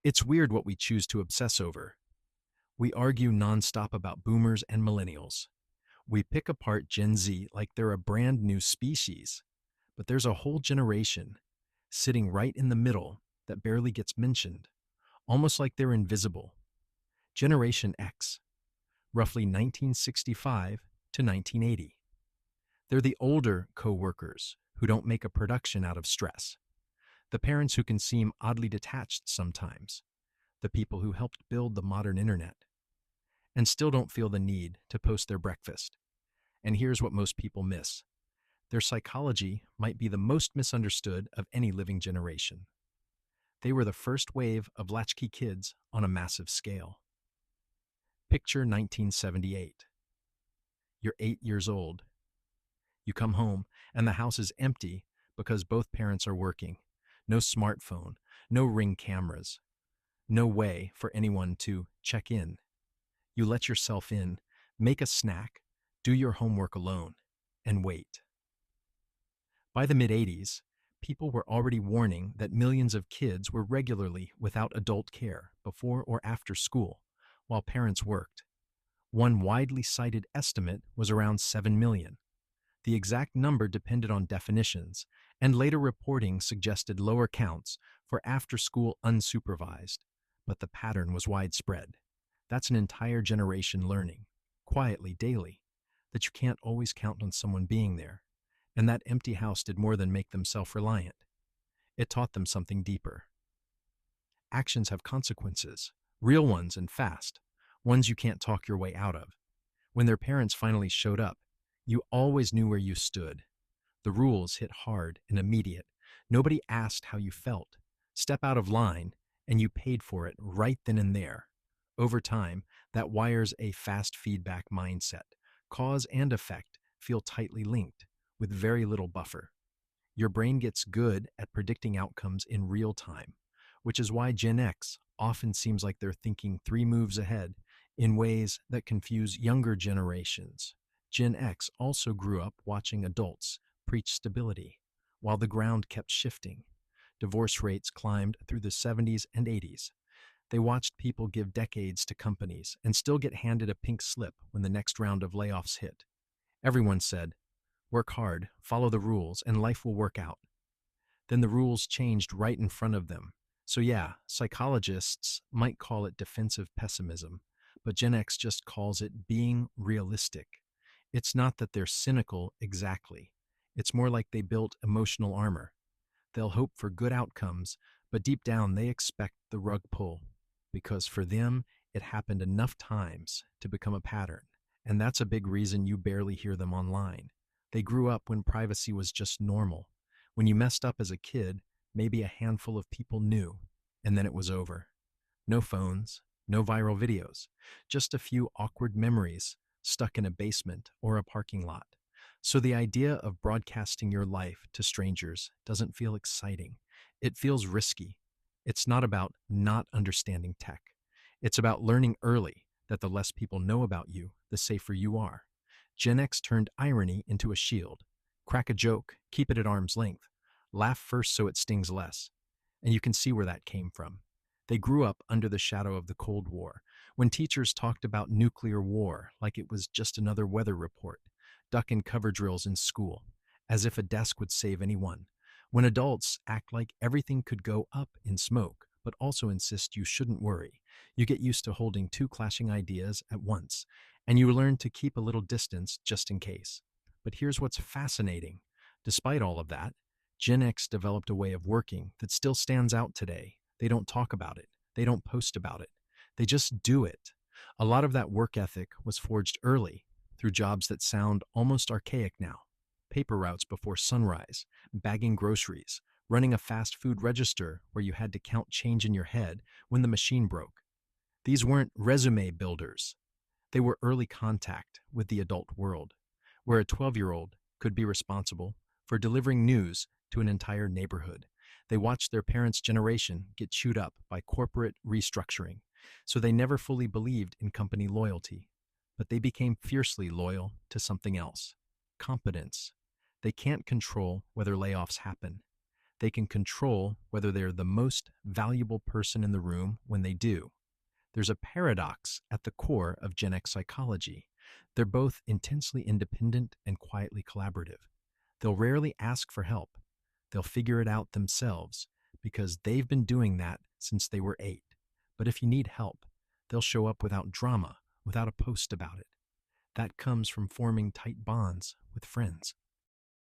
It's weird what we choose to obsess over. We argue nonstop about boomers and millennials. We pick apart Gen Z like they're a brand new species, but there's a whole generation sitting right in the middle that barely gets mentioned, almost like they're invisible. Generation X, roughly 1965 to 1980. They're the older coworkers who don't make a production out of stress, the parents who can seem oddly detached sometimes, the people who helped build the modern internet, and still don't feel the need to post their breakfast. And here's what most people miss: their psychology might be the most misunderstood of any living generation. They were the first wave of latchkey kids on a massive scale. Picture 1978. You're 8 years old. You come home, and the house is empty because both parents are working. No smartphone, no Ring cameras, no way for anyone to check in. You let yourself in, make a snack, do your homework alone, and wait. By the mid-80s, people were already warning that millions of kids were regularly without adult care before or after school, while parents worked. One widely cited estimate was around 7 million. The exact number depended on definitions, and later reporting suggested lower counts for after-school unsupervised, but the pattern was widespread. That's an entire generation learning, quietly, daily, that you can't always count on someone being there. And that empty house did more than make them self-reliant. It taught them something deeper. Actions have consequences, real ones and fast, ones you can't talk your way out of. When their parents finally showed up, you always knew where you stood. The rules hit hard and immediate. Nobody asked how you felt. Step out of line, and you paid for it right then and there. Over time, that wires a fast feedback mindset. Cause and effect feel tightly linked, with very little buffer. Your brain gets good at predicting outcomes in real time, which is why Gen X often seems like they're thinking 3 moves ahead in ways that confuse younger generations. Gen X also grew up watching adults preach stability, while the ground kept shifting. Divorce rates climbed through the 70s and 80s. They watched people give decades to companies and still get handed a pink slip when the next round of layoffs hit. Everyone said, "Work hard, follow the rules, and life will work out." Then the rules changed right in front of them. So yeah, psychologists might call it defensive pessimism, but Gen X just calls it being realistic. It's not that they're cynical exactly. It's more like they built emotional armor. They'll hope for good outcomes, but deep down they expect the rug pull, because for them, it happened enough times to become a pattern. And that's a big reason you barely hear them online. They grew up when privacy was just normal. When you messed up as a kid, maybe a handful of people knew, and then it was over. No phones, no viral videos, just a few awkward memories stuck in a basement or a parking lot. So the idea of broadcasting your life to strangers doesn't feel exciting. It feels risky. It's not about not understanding tech. It's about learning early that the less people know about you, the safer you are. Gen X turned irony into a shield. Crack a joke, keep it at arm's length. Laugh first so it stings less. And you can see where that came from. They grew up under the shadow of the Cold War, when teachers talked about nuclear war like it was just another weather report, duck and cover drills in school, as if a desk would save anyone. When adults act like everything could go up in smoke, but also insist you shouldn't worry, you get used to holding two clashing ideas at once, and you learn to keep a little distance just in case. But here's what's fascinating. Despite all of that, Gen X developed a way of working that still stands out today. They don't talk about it. They don't post about it. They just do it. A lot of that work ethic was forged early through jobs that sound almost archaic now. Paper routes before sunrise, bagging groceries, running a fast food register where you had to count change in your head when the machine broke. These weren't resume builders. They were early contact with the adult world, where a 12-year-old could be responsible for delivering news to an entire neighborhood. They watched their parents' generation get chewed up by corporate restructuring, so they never fully believed in company loyalty. But they became fiercely loyal to something else: competence. They can't control whether layoffs happen. They can control whether they're the most valuable person in the room when they do. There's a paradox at the core of Gen X psychology. They're both intensely independent and quietly collaborative. They'll rarely ask for help. They'll figure it out themselves because they've been doing that since they were 8. But if you need help, they'll show up without drama, without a post about it. That comes from forming tight bonds with friends.